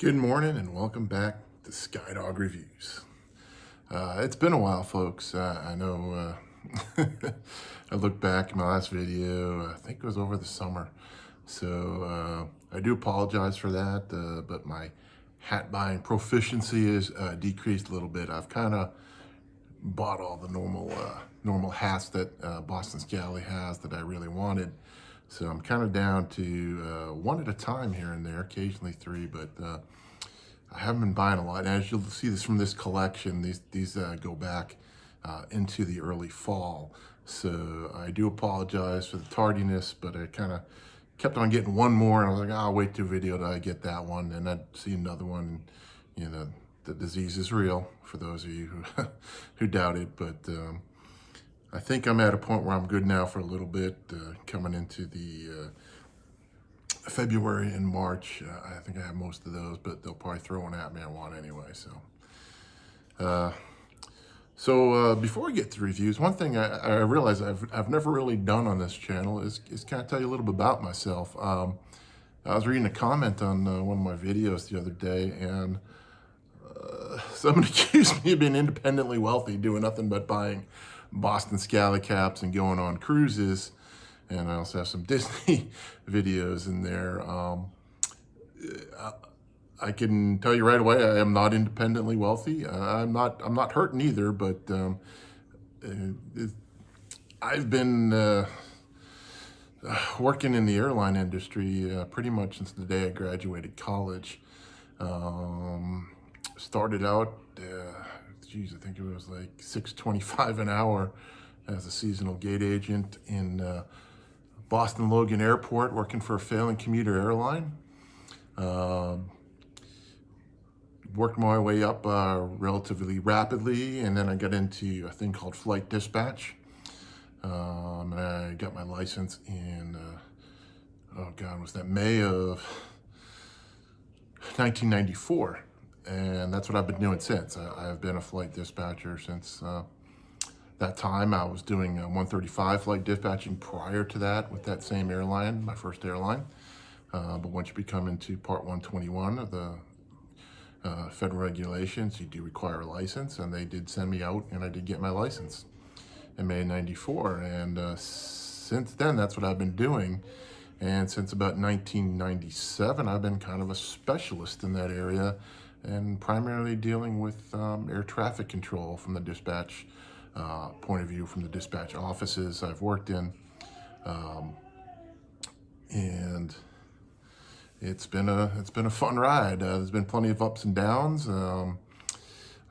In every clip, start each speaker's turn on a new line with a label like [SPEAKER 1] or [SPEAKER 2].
[SPEAKER 1] Good morning and welcome back to Skydog Reviews. It's been a while, folks. I know I look back at my last video, I think it was over the summer. So I do apologize for that, but my hat buying proficiency is decreased a little bit. I've kind of bought all the normal hats that BSCALLY has that I really wanted. So I'm kind of down to one at a time here and there, occasionally three, but I haven't been buying a lot. As you'll see this from this collection, these go back into the early fall. So I do apologize for the tardiness, but I kind of kept on getting one more, and I was like, I'll wait till video till I get that one, and I'd see another one. You know, the disease is real for those of you who doubt it, but I think I'm at a point where I'm good now for a little bit, coming into the February and March. I think I have most of those, but they'll probably throw one at me I want anyway. So before we get to reviews, one thing I realize I've never really done on this channel is kind of tell you a little bit about myself. I was reading a comment on one of my videos the other day, and someone accused me of being independently wealthy, doing nothing but buying BSCALLY caps and going on cruises. And I also have some Disney videos in there. I can tell you right away, I am not independently wealthy. I'm not hurting either, but I've been working in the airline industry pretty much since the day I graduated college. Started out, I think it was like $6.25 an hour as a seasonal gate agent in Boston Logan Airport, working for a failing commuter airline. Worked my way up relatively rapidly, and then I got into a thing called flight dispatch. And I got my license in, was that May of 1994. And that's what I've been doing since. I've been a flight dispatcher since that time. I was doing 135 flight dispatching prior to that with that same airline, my first airline. But once you become into Part 121 of the federal regulations, you do require a license, and they did send me out, and I did get my license in May of '94. And since then, that's what I've been doing. And since about 1997, I've been kind of a specialist in that area, and primarily dealing with air traffic control from the dispatch point of view, from the dispatch offices I've worked in. And it's been a fun ride. There's been plenty of ups and downs.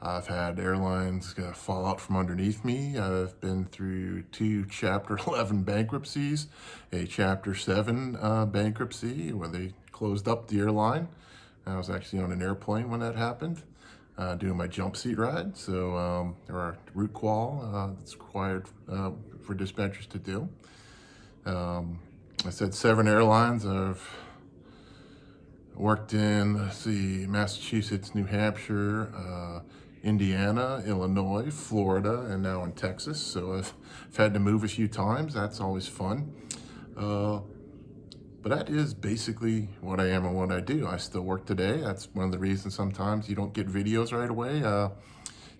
[SPEAKER 1] I've had airlines fall out from underneath me. I've been through 2 Chapter 11 bankruptcies, a Chapter 7 bankruptcy where they closed up the airline. I was actually on an airplane when that happened, doing my jump seat ride. So there are route qual that's required for dispatchers to do. I said 7 airlines. I've worked in, Massachusetts, New Hampshire, Indiana, Illinois, Florida, and now in Texas. So I've had to move a few times. That's always fun. But that is basically what I am and what I do. I still work today. That's one of the reasons sometimes you don't get videos right away. You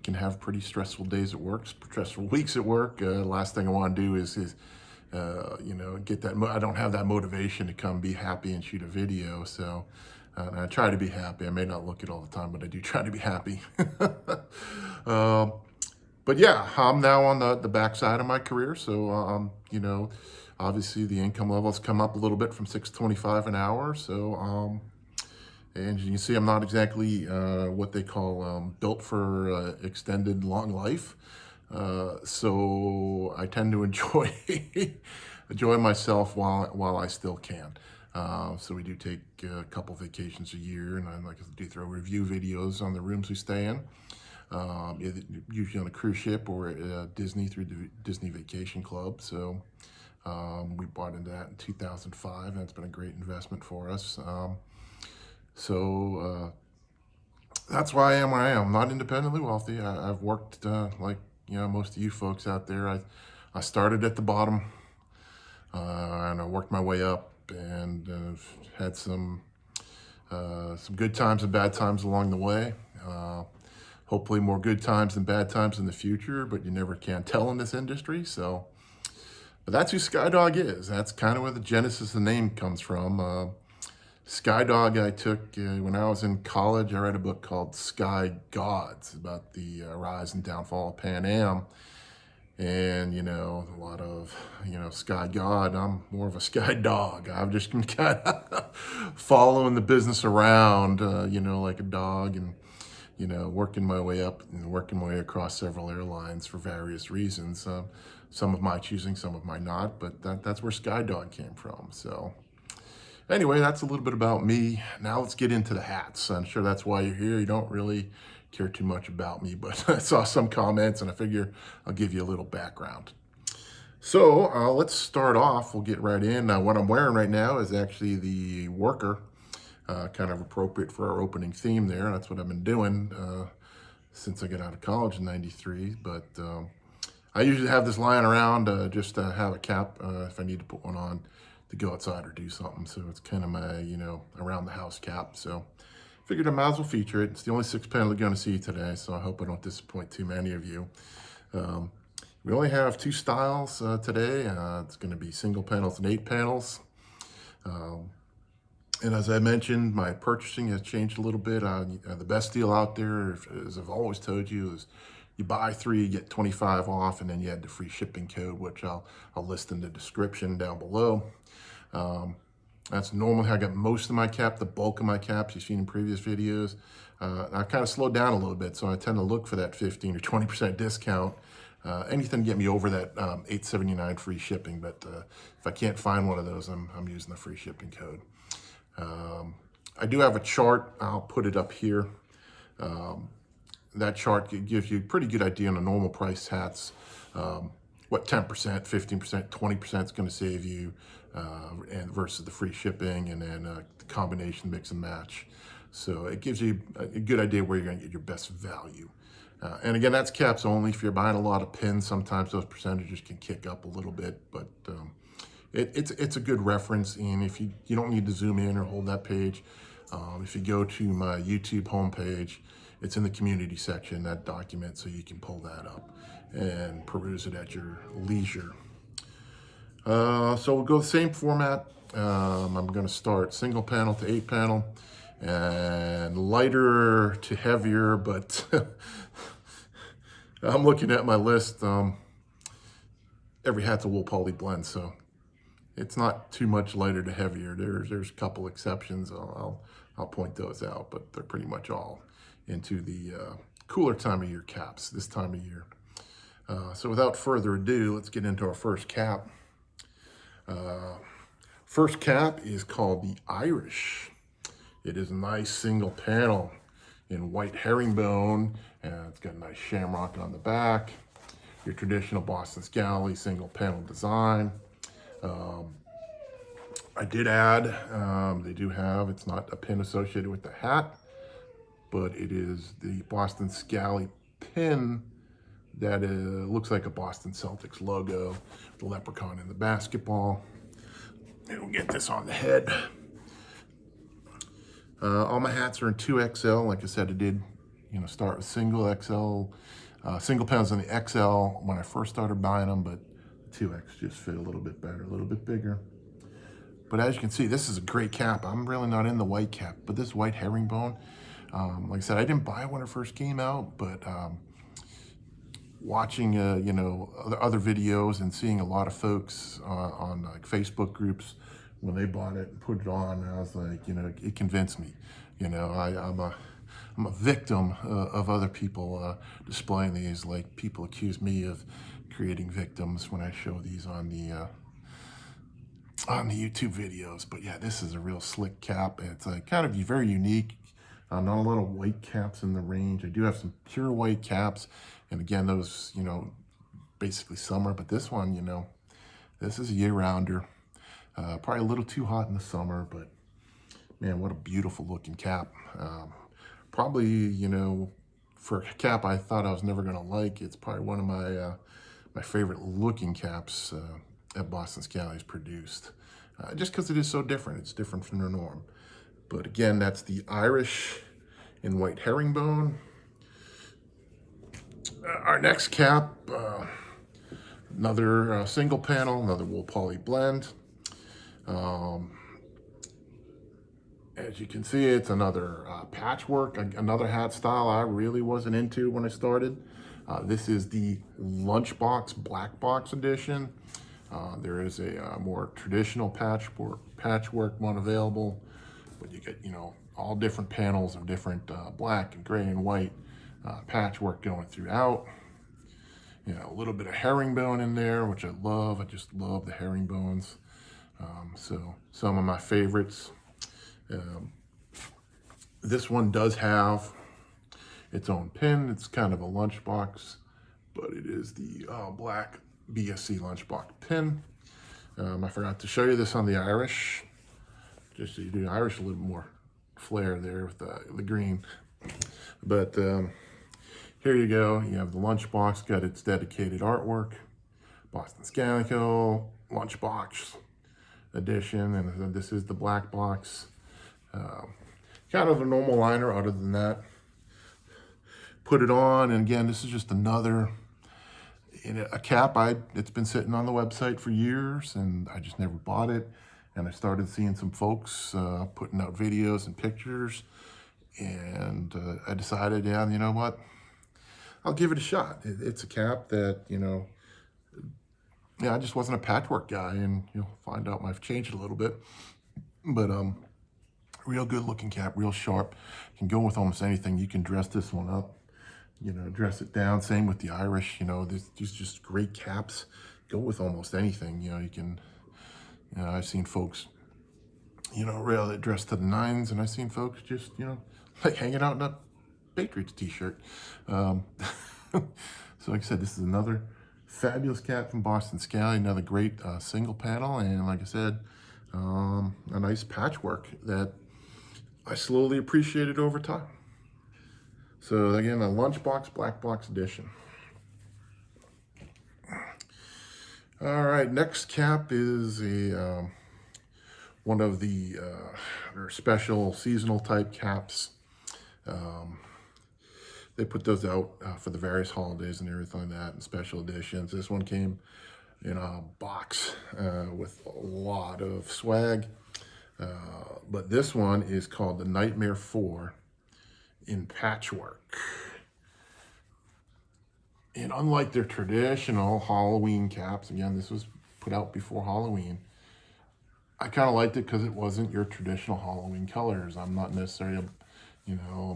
[SPEAKER 1] can have pretty stressful days at work, stressful weeks at work. Last thing I want to do is get that. I don't have that motivation to come be happy and shoot a video. So I try to be happy. I may not look it all the time, but I do try to be happy. But yeah, I'm now on the backside of my career. So, obviously the income levels come up a little bit from $6.25 an hour. So, and you can see I'm not exactly what they call built for extended long life. So I tend to enjoy myself while I still can. So we do take a couple vacations a year, and I like to do throw review videos on the rooms we stay in. Usually on a cruise ship or at Disney through the Disney Vacation Club. So we bought into that in 2005, and it's been a great investment for us. That's why I am where I am. I'm not independently wealthy. I've worked like most of you folks out there. I started at the bottom, and I worked my way up, and had some Some good times and bad times along the way. Hopefully more good times than bad times in the future, but you never can tell in this industry. So, but that's who Skydog is. That's kind of where the genesis of the name comes from. Skydog I took when I was in college. I read a book called Sky Gods about the rise and downfall of Pan Am. And, a lot of, Sky God, I'm more of a Sky Dog. I've just been kind of following the business around, like a dog, and, working my way up and working my way across several airlines for various reasons. Some of my choosing, some of my not, but that's where Sky Dog came from. So anyway, that's a little bit about me. Now let's get into the hats. I'm sure that's why you're here. You don't really care too much about me, but I saw some comments and I figure I'll give you a little background. So let's start off. We'll get right in. What I'm wearing right now is actually the worker, kind of appropriate for our opening theme there. That's what I've been doing since I got out of college in '93. But I usually have this lying around just to have a cap if I need to put one on to go outside or do something. So it's kind of my, around the house cap. So figured I might as well feature it. It's the only 6-panel you're going to see today, so I hope I don't disappoint too many of you. We only have 2 styles today. It's going to be single panels and 8 panels. And as I mentioned, my purchasing has changed a little bit. The best deal out there, as I've always told you, is you buy 3, you get 25 off, and then you add the free shipping code, which I'll list in the description down below. That's normally how I get most of my cap, the bulk of my caps you've seen in previous videos. I kind of slowed down a little bit, so I tend to look for that 15 or 20% discount. Anything to get me over that $8.79 free shipping, but if I can't find one of those, I'm using the free shipping code. I do have a chart. I'll put it up here. That chart gives you a pretty good idea on the normal price hats, what 10%, 15%, 20% is going to save you, and versus the free shipping, and then the combination mix and match. So it gives you a good idea where you're going to get your best value. And again, that's caps only. If you're buying a lot of pins, sometimes those percentages can kick up a little bit, but it's a good reference. And if you don't need to zoom in or hold that page, if you go to my YouTube homepage, it's in the community section, that document, so you can pull that up and peruse it at your leisure. So we'll go the same format. I'm going to start single panel to 8 panel and lighter to heavier, but I'm looking at my list. Every hat's a wool poly blend, so it's not too much lighter to heavier. There's a couple exceptions. I'll point those out, but they're pretty much all into the cooler time of year caps this time of year. So without further ado, let's get into our first cap. First cap is called the Irish. It is a nice single panel in white herringbone, and it's got a nice shamrock on the back. Your traditional Boston Scally single panel design. I did add, they do have, it's not a pin associated with the hat, but it is the Boston Scally pin that looks like a Boston Celtics logo, the leprechaun in the basketball. And we'll get this on the head. All my hats are in 2XL. Like I said, I did, start with single XL, single panels in the XL when I first started buying them, but 2X just fit a little bit better, a little bit bigger. But as you can see, this is a great cap. I'm really not in the white cap, but this white herringbone, like I said, I didn't buy it when it first came out, but watching, other videos and seeing a lot of folks on like Facebook groups when they bought it and put it on, I was like, it convinced me. I'm a victim of other people displaying these. Like, people accuse me of creating victims when I show these on the YouTube videos. But yeah, this is a real slick cap. It's kind of very unique. Not a lot of white caps in the range. I do have some pure white caps, and again, those, basically summer. But this one, this is a year-rounder. Probably a little too hot in the summer, but man, what a beautiful looking cap. Probably, for a cap I thought I was never gonna like, it's probably one of my favorite looking caps that Boston Scally has produced. Just because it is so different. It's different from the norm. But again, that's the Irish in white herringbone. Our next cap, another single panel, another wool poly blend. As you can see, it's another patchwork, another hat style I really wasn't into when I started. This is the Lunchbox Black Box edition. There is a more traditional patchwork one available, but you get, all different panels of different black and gray and white patchwork going throughout. A little bit of herringbone in there, which I love. I just love the herringbones. So some of my favorites. This one does have its own pin. It's kind of a lunchbox, but it is the black BSC lunchbox pin. I forgot to show you this on the Irish. Just so you do Irish a little more flair there with the green. But here you go. You have the lunchbox, got its dedicated artwork. Boston Scally lunchbox edition, and this is the black box. Kind of a normal liner other than that. Put it on, and again, this is just another a cap. It's been sitting on the website for years, and I just never bought it. And I started seeing some folks putting out videos and pictures, and I decided, yeah, you know what? I'll give it a shot. It's a cap that, I just wasn't a patchwork guy, and you'll find out I've changed a little bit. But real good looking cap, real sharp. Can go with almost anything. You can dress this one up, dress it down. Same with the Irish, these just great caps. Go with almost anything. You can, I've seen folks, really dressed to the nines, and I've seen folks just, like hanging out in a Patriots t-shirt. So like I said, this is another fabulous cap from Boston Scally, another great single panel, and like I said, a nice patchwork that I slowly appreciated over time. So again, a Lunchbox Black Box edition. All right, next cap is a one of the their special seasonal type caps. They put those out for the various holidays and everything like that, and special editions. This one came in a box with a lot of swag. But this one is called the Nightmare 4 in patchwork. And unlike their traditional Halloween caps, again, this was put out before Halloween. I kind of liked it because it wasn't your traditional Halloween colors. I'm not necessarily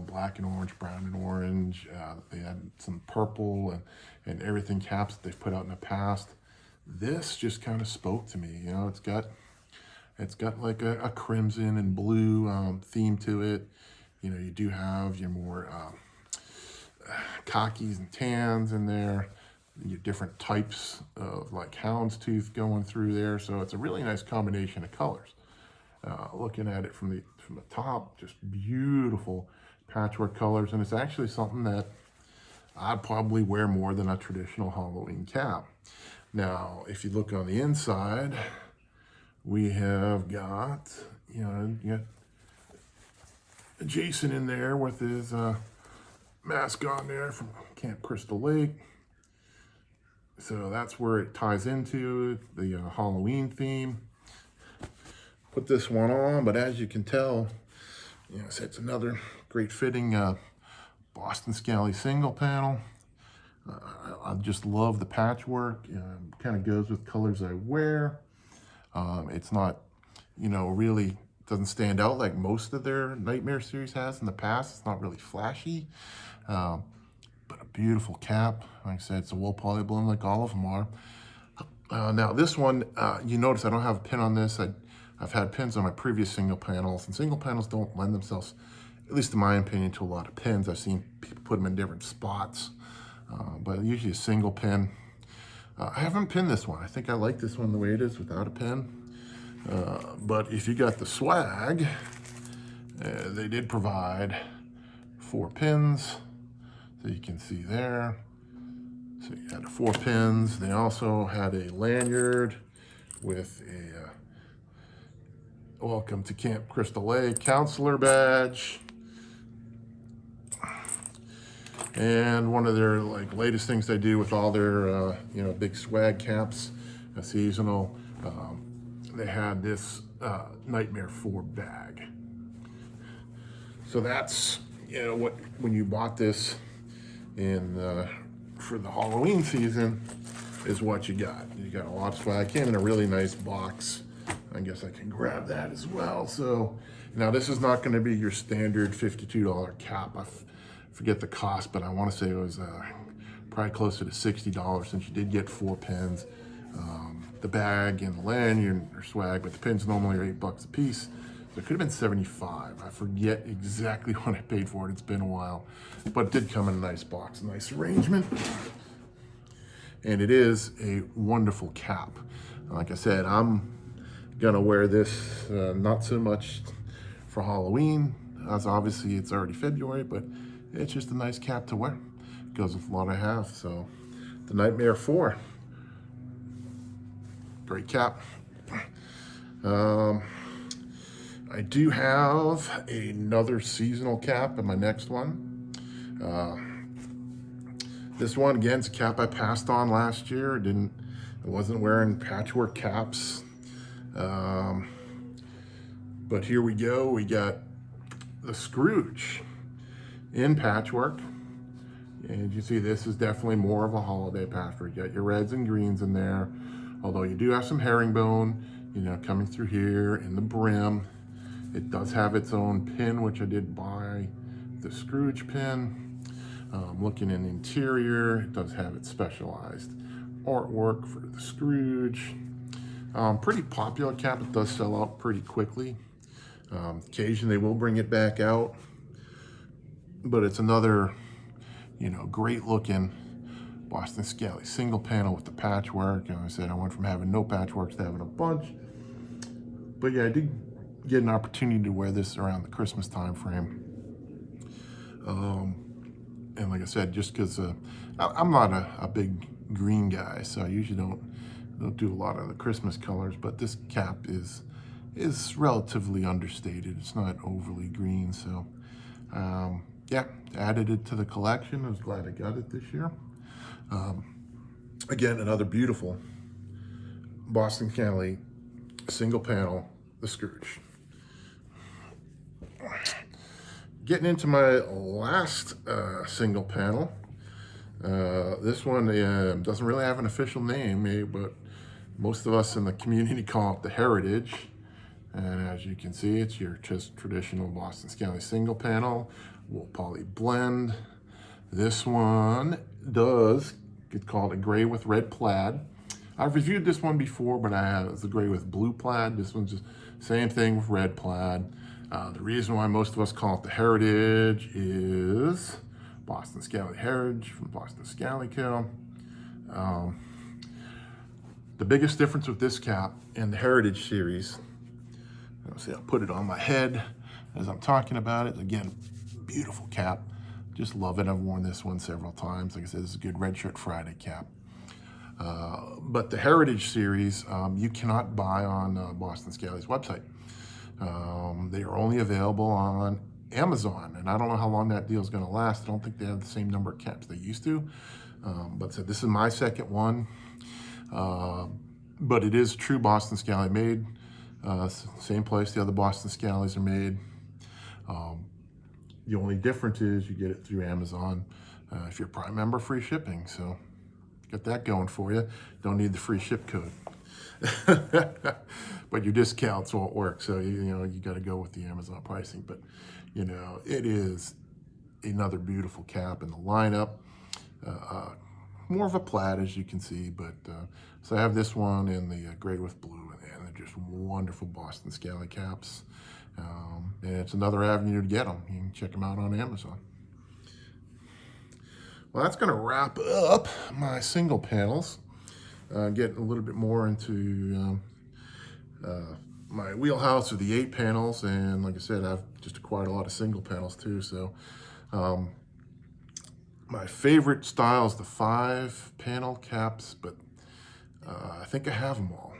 [SPEAKER 1] black and orange, brown and orange. They had some purple and everything caps that they've put out in the past. This just kind of spoke to me. It's got like a crimson and blue theme to it. You do have your more khakis and tans in there. Your different types of like houndstooth going through there. So it's a really nice combination of colors. Looking at it from the top, just beautiful patchwork colors, and it's actually something that I'd probably wear more than a traditional Halloween cap. Now, if you look on the inside, we have got, you got Jason in there with his mask on there from Camp Crystal Lake. So that's where it ties into the Halloween theme. Put this one on, but as you can tell, so it's another great fitting Boston Scally single panel. I just love the patchwork. Kind of goes with colors I wear. It's not, really doesn't stand out like most of their Nightmare series has in the past. It's not really flashy, but a beautiful cap. Like I said, it's a wool poly blend like all of them are. Now this one, you notice I don't have a pin on this. I've had pins on my previous single panels, and single panels don't lend themselves, at least in my opinion, to a lot of pins. I've seen people put them in different spots, but usually a single pin. I haven't pinned this one. I think I like this one the way it is without a pin. But if you got the swag, they did provide 4 pins, so you can see there. So you had 4 pins. They also had a lanyard with Welcome to Camp Crystal Lake counselor badge. And one of their latest things they do with all their big swag caps, seasonal. They had this Nightmare 4 bag. So that's when you bought this for the Halloween season is what you got. You got a lot of swag. Came in a really nice box. I guess I can grab that as well. So now this is not going to be your standard $52 cap. I forget the cost, but I want to say it was probably closer to $60 since you did get 4 pins. The bag and the lanyard are swag, but the pins normally are $8 a piece. So it could have been 75. I forget exactly what I paid for it. It's been a while, but it did come in a nice box, a nice arrangement. And it is a wonderful cap. Like I said, I'm gonna wear this not so much for Halloween, as obviously it's already February, but it's just a nice cap to wear. Goes with a lot I have. So the Nightmare 4. Great cap. I do have another seasonal cap in my next one. This one, again, is a cap I passed on last year. I wasn't wearing patchwork caps. But here we go. We got the Scrooge in patchwork. And you see this is definitely more of a holiday patchwork. You got your reds and greens in there. Although you do have some herringbone, coming through here in the brim. It does have its own pin, which I did buy the Scrooge pin. Looking in the interior, it does have its specialized artwork for the Scrooge. Pretty popular cap. It does sell out pretty quickly. Occasionally they will bring it back out, but it's another, great looking Boston Scally single panel with the patchwork. And I said I went from having no patchworks to having a bunch. But yeah, I did get an opportunity to wear this around the Christmas time frame. And like I said, just because I'm not a big green guy, so I usually don't do a lot of the Christmas colors, but this cap is relatively understated. It's not overly green, so yeah, added it to the collection. I was glad I got it this year. Again, another beautiful Boston Scally single panel, the Scrooge. Getting into my last single panel. This one doesn't really have an official name, but most of us in the community call it the Heritage. And as you can see, it's your just traditional Boston Scally single panel, wool poly blend. This one does get called a gray with red plaid. I've reviewed this one before, but it's a gray with blue plaid. This one's just same thing with red plaid. The reason why most of us call it the Heritage is Boston Scally Heritage from Boston Scally Co. The biggest difference with this cap and the Heritage series, see, I'll put it on my head as I'm talking about it. Again, beautiful cap. Just love it. I've worn this one several times. Like I said, this is a good Red Shirt Friday cap. But the Heritage series, you cannot buy on Boston Scally's website. They are only available on Amazon, and I don't know how long that deal is going to last. I don't think they have the same number of caps they used to. But so this is my second one. But it is true Boston Scally made. Same place the other Boston Scallys are made. The only difference is you get it through Amazon. If you're a Prime member, free shipping. So got that going for you. Don't need the free ship code. But your discounts won't work. So, you got to go with the Amazon pricing. But, it is another beautiful cap in the lineup. More of a plaid, as you can see. But so I have this one in the gray with blue. And they're just wonderful Boston Scally caps. And it's another avenue to get them. You can check them out on Amazon. Well, that's going to wrap up my single panels. Getting a little bit more into my wheelhouse of the 8 panels. And like I said, I've just acquired a lot of single panels too. So my favorite style is the 5 panel caps, but I think I have them all.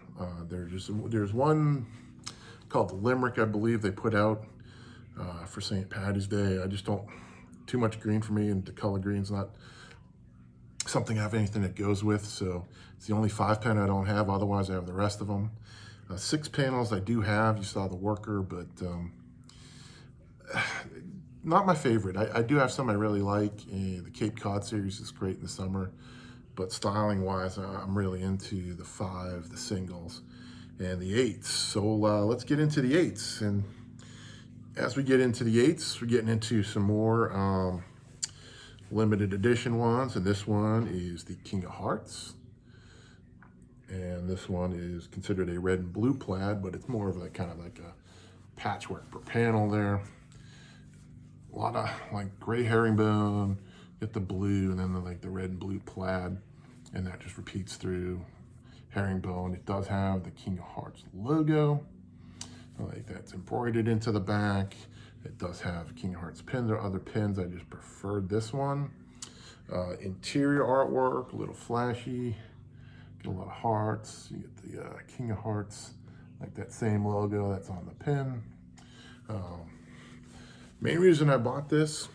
[SPEAKER 1] There's one called the Limerick, I believe they put out for St. Patty's Day. I just don't, too much green for me, and the color green's not something I have anything that goes with, so it's the only 5-pen I don't have. Otherwise I have the rest of them. 6 panels I do have. You saw the worker, but not my favorite. I do have some I really like. The Cape Cod series is great in the summer, but styling wise I'm really into the 5, the singles, and the 8s. So let's get into the 8s, and as we get into the 8s, we're getting into some more limited edition ones, and this one is the King of Hearts, and this one is considered a red and blue plaid, but it's more of like kind of like a patchwork per panel there. A lot of like gray herringbone, get the blue, and then like the red and blue plaid, and that just repeats through herringbone. It does have the King of Hearts logo, like that's embroidered into the back. It does have King of Hearts pins. There are other pins. I just preferred this one. Interior artwork, a little flashy. Get a lot of hearts. You get the King of Hearts, like that same logo that's on the pin. Main reason I bought this,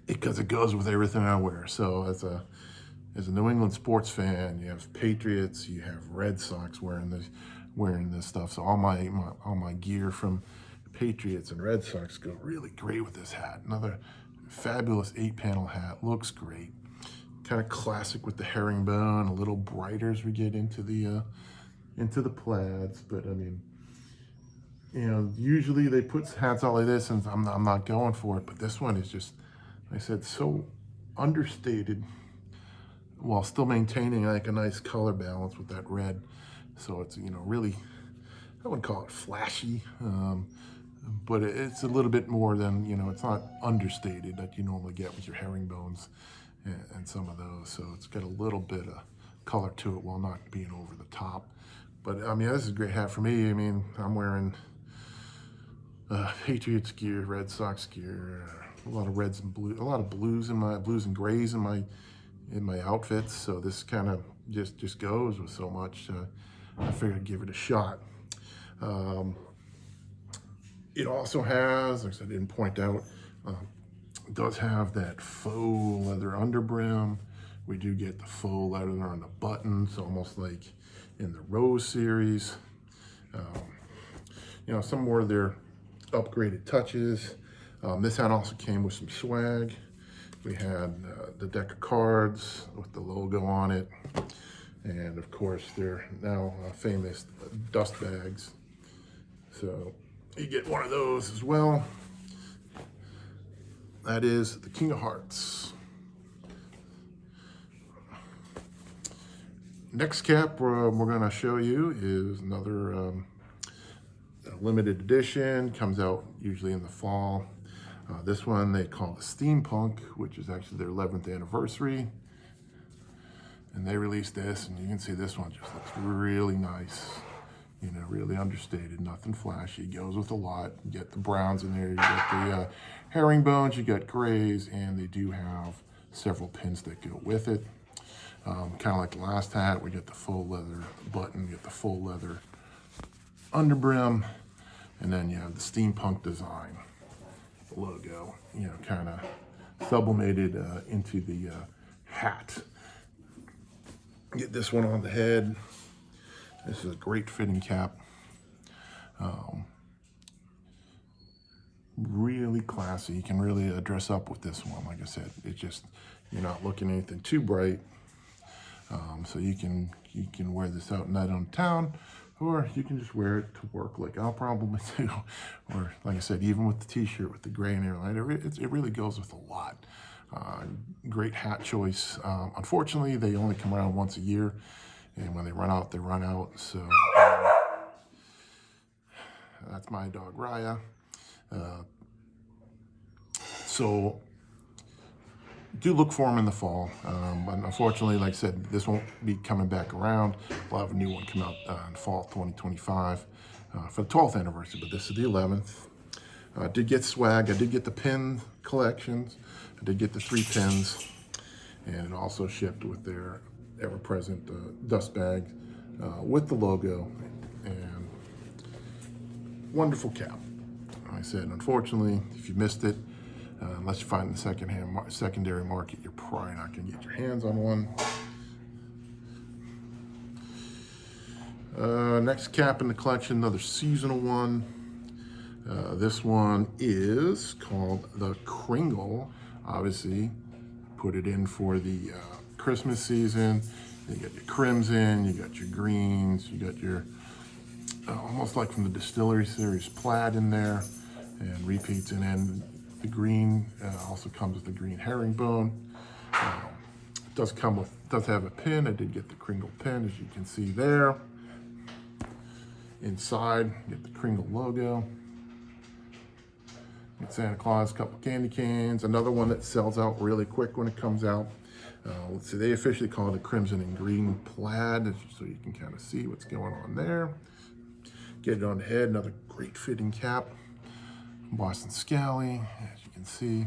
[SPEAKER 1] because it goes with everything I wear. So as a New England sports fan, you have Patriots, you have Red Sox wearing this stuff. So all my gear from Patriots and Red Sox go really great with this hat. Another fabulous 8-panel hat, looks great. Kind of classic with the herringbone, a little brighter as we get into the plaids. But I mean, you know, usually they put hats out like this, and I'm not going for it. But this one is just, like I said, so understated, while still maintaining like a nice color balance with that red. So it's, you know, really, I wouldn't call it flashy, but it's a little bit more than, you know, it's not understated that you normally get with your herringbones and some of those. So it's got a little bit of color to it while not being over the top. But I mean, this is a great hat for me. I mean, I'm wearing Patriots gear, Red Sox gear, a lot of reds and blue, a lot of blues and grays in my outfits. So this kind of just goes with so much. I figured I'd give it a shot. It also has, like I said, I didn't point out, it does have that faux leather underbrim. We do get the faux leather on the buttons, almost like in the Rose series. You know, some more of their upgraded touches. This hat also came with some swag. We had the deck of cards with the logo on it. And of course, they're now famous dust bags. So you get one of those as well. That is the King of Hearts. Next cap we're gonna show you is another limited edition. Comes out usually in the fall. This one they call the Steampunk, which is actually their 11th anniversary. And they released this, and you can see this one just looks really nice. You know, really understated, nothing flashy. Goes with a lot. You get the browns in there, you get the herringbones, you got grays, and they do have several pins that go with it. Kind of like the last hat, we get the full leather button, you get the full leather underbrim, and then you have the steampunk design logo, you know, kind of sublimated into the hat. Get this one on the head. This is a great fitting cap. Really classy. You can really dress up with this one. Like I said, it's just, you're not looking at anything too bright. So you can wear this out night on town, or you can just wear it to work like I'll probably do. Or like I said, even with the t-shirt with the gray and everything, it really goes with a lot. Great hat choice. Unfortunately, they only come around once a year, and when they run out, they run out. So that's my dog Raya. So do look for them in the fall, but unfortunately, like I said, this won't be coming back around. We'll have a new one come out in fall 2025 for the 12th anniversary, but this is the 11th. I did get swag. I did get the pin collections. I did get the 3 pins, and it also shipped with their ever-present dust bag with the logo. And wonderful cap. Like I said, unfortunately, if you missed it, unless you find it in the secondary market, you're probably not going to get your hands on one. Next cap in the collection, another seasonal one. This one is called the Kringle. Obviously, put it in for the Christmas season. You got your crimson, you got your greens, you got your almost like from the Distillery series plaid in there, and repeats. And then the green also comes with the green herringbone. It does have a pin. I did get the Kringle pin, as you can see there. Inside, you get the Kringle logo. Get Santa Claus, a couple candy canes. Another one that sells out really quick when it comes out. Let's see, they officially call it a crimson and green plaid, so you can kind of see what's going on there. Get it on the head, another great fitting cap. BSCALLY, as you can see.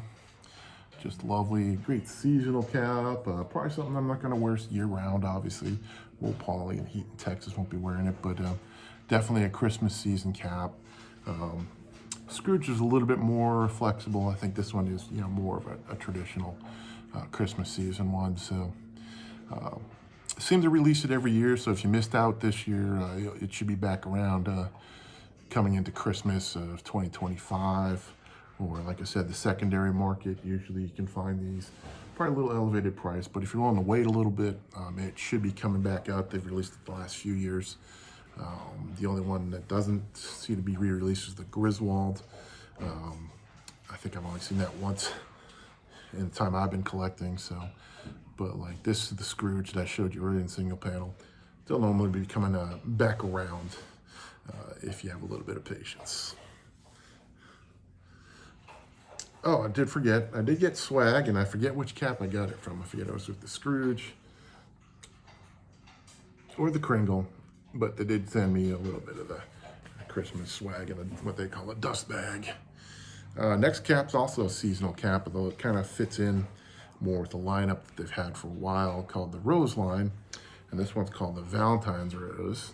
[SPEAKER 1] Just lovely, great seasonal cap. Probably something I'm not gonna wear year round, obviously. Wool poly and heat in Texas won't be wearing it, but definitely a Christmas season cap. Scrooge is a little bit more flexible. I think this one is, more of a traditional Christmas season one. So seem to release it every year. So if you missed out this year, it should be back around coming into Christmas of 2025. Or like I said, the secondary market, usually you can find these probably a little elevated price. But if you're willing to wait a little bit, it should be coming back out. They've released it the last few years. The only one that doesn't seem to be re-released is the Griswold. I think I've only seen that once in the time I've been collecting. So, but like this is the Scrooge that I showed you earlier in single panel. They'll normally be coming back around if you have a little bit of patience. Oh, I did forget. I did get swag, and I forget which cap I got it from. I forget it was with the Scrooge or the Kringle. But they did send me a little bit of the Christmas swag in what they call a dust bag. Next cap's also a seasonal cap, although it kind of fits in more with the lineup that they've had for a while, called the Rose line. And this one's called the Valentine Rose.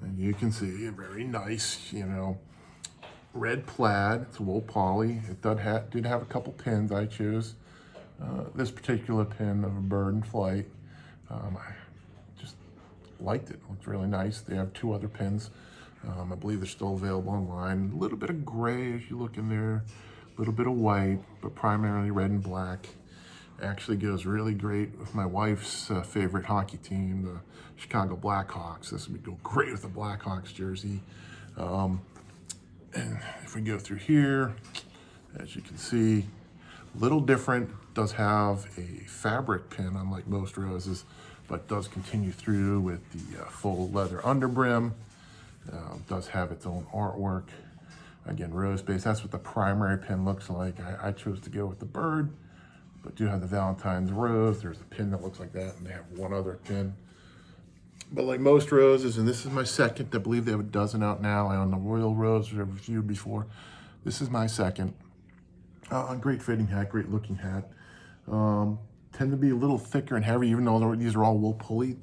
[SPEAKER 1] And you can see a very nice, red plaid. It's wool poly. It did have a couple pins. I chose this particular pin of a bird in flight. I just liked it. It looked really nice. They have two other pins. I believe they're still available online. A little bit of gray as you look in there, a little bit of white, but primarily red and black. Actually goes really great with my wife's favorite hockey team, the Chicago Blackhawks. This would go great with the Blackhawks jersey. And if we go through here, as you can see, a little different. Does have a fabric pin, unlike most roses, but does continue through with the full leather underbrim. Does have its own artwork. Again, rose base. That's what the primary pin looks like. I chose to go with the bird, but do have the Valentine's Rose. There's a pin that looks like that, and they have one other pin. But like most roses, and this is my second, I believe they have a dozen out now. I own the Royal Rose, which I've reviewed before. This is my second. Great fitting hat, great looking hat. Tend to be a little thicker and heavy, even though these are all wool poly.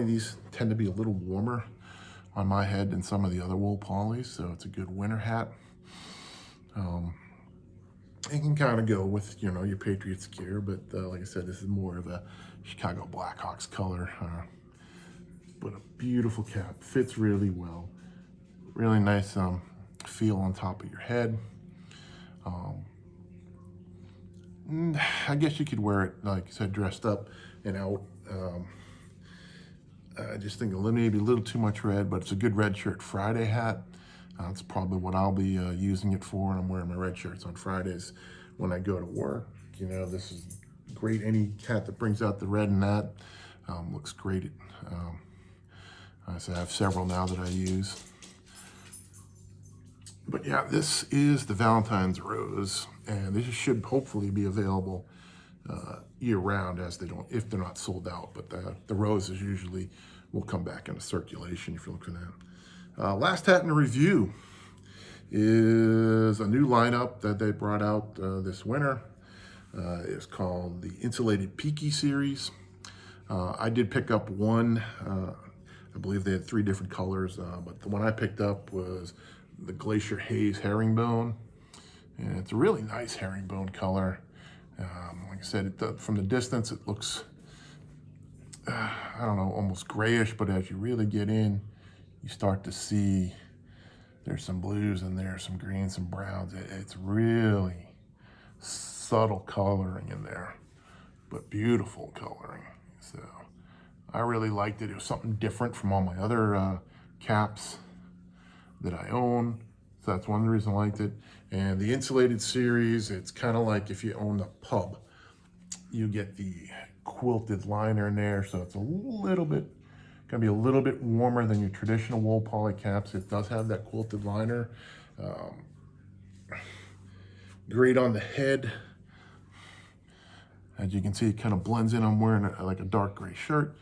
[SPEAKER 1] These tend to be a little warmer on my head than some of the other wool polys, so it's a good winter hat. It can kind of go with, your Patriots gear, but like I said, this is more of a Chicago Blackhawks color. But a beautiful cap, fits really well. Really nice feel on top of your head. I guess you could wear it, like I said, dressed up and out. I just think maybe a little too much red, but it's a good red shirt Friday hat. That's probably what I'll be using it for, and I'm wearing my red shirts on Fridays when I go to work. This is great. Any hat that brings out the red in that looks great. I have several now that I use. But yeah, this is the Valentine's Rose, and this should hopefully be available year round, if they're not sold out. But the roses usually will come back into circulation if you're looking at. Last hat in the review is a new lineup that they brought out this winter. It's called the Insulated Peaky series. I did pick up one. I believe they had 3 different colors, but the one I picked up was the Glacier Haze Herringbone. And it's a really nice herringbone color. Like I said, from the distance, it looks, I don't know, almost grayish, but as you really get in, you start to see there's some blues in there, some greens, some browns. It's really subtle coloring in there, but beautiful coloring. So I really liked it. It was something different from all my other caps that I own. So that's one reason I liked it. And the Insulated series, it's kind of like if you own the pub, you get the quilted liner in there. So it's a little bit, gonna be a little bit warmer than your traditional wool poly caps. It does have that quilted liner. Great on the head. As you can see, it kind of blends in. I'm wearing like a dark gray shirt,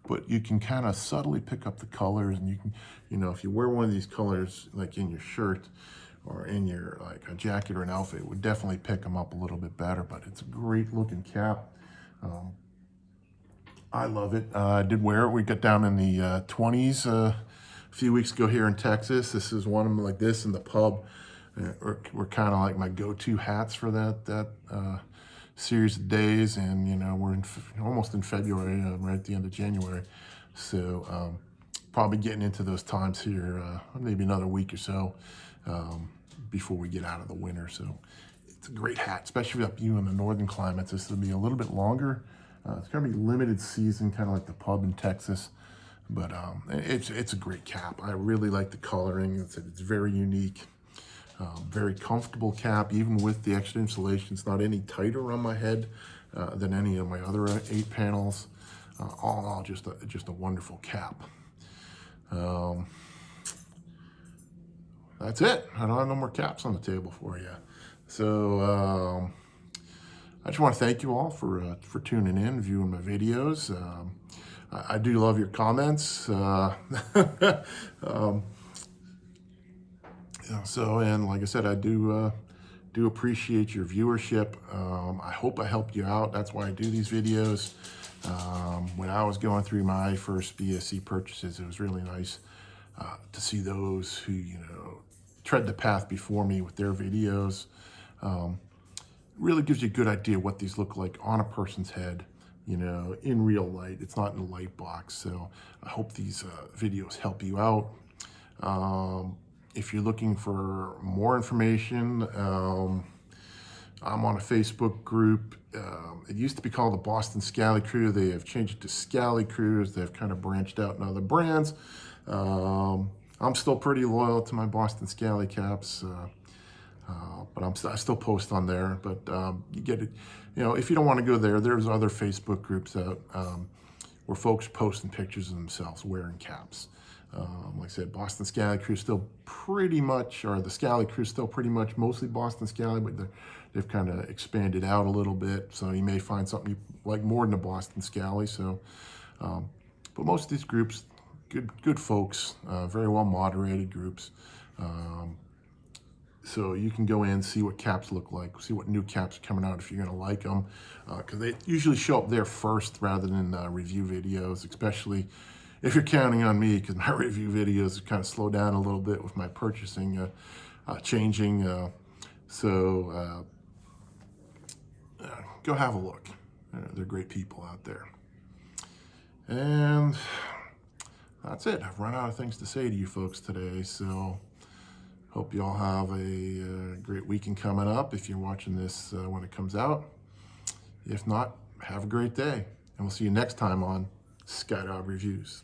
[SPEAKER 1] but you can kind of subtly pick up the colors, and you can, you know, if you wear one of these colors like in your shirt or in your like a jacket or an outfit, it would definitely pick them up a little bit better. But it's a great looking cap. I love it. I did wear it. We got down in the 20s a few weeks ago here in Texas. This is one of them like this in the pub. We're kind of like my go-to hats for that series of days. And, you know, we're almost in February, right at the end of January. So probably getting into those times here, maybe another week or so before we get out of the winter. So it's a great hat, especially up you in the northern climates. This will be a little bit longer. It's going to be limited season, kind of like the pub in Texas, but it's a great cap. I really like the coloring. It's very unique, very comfortable cap, even with the extra insulation. It's not any tighter on my head than any of my other 8 panels. All in all, just a wonderful cap. That's it. I don't have no more caps on the table for you. So I just want to thank you all for tuning in, viewing my videos. I do love your comments. So, and like I said, I do appreciate your viewership. I hope I helped you out. That's why I do these videos. When I was going through my first BSC purchases, it was really nice to see those who, you know, tread the path before me with their videos. Really gives you a good idea what these look like on a person's head, you know, in real light. It's not in a light box. So I hope these videos help you out. If you're looking for more information, I'm on a Facebook group. It used to be called the Boston Scally Crew. They have changed it to Scally Crews. They've kind of branched out in other brands. I'm still pretty loyal to my Boston Scally caps. But I still post on there. But you get it, you know, if you don't want to go there, there's other Facebook groups out where folks posting pictures of themselves wearing caps. Like I said, Boston Scally Crew still pretty much, or the Scally Crew still pretty much mostly Boston Scally, but they've kind of expanded out a little bit. So you may find something you like more than a Boston Scally. So, but most of these groups, good folks, very well moderated groups. So you can go in, see what caps look like, see what new caps are coming out if you're gonna like them, because they usually show up there first rather than review videos, especially if you're counting on me, because my review videos kind of slow down a little bit with my purchasing changing. So go have a look. They're great people out there. And that's it. I've run out of things to say to you folks today, so hope you all have a great weekend coming up if you're watching this when it comes out. If not, have a great day. And we'll see you next time on Skydog Reviews.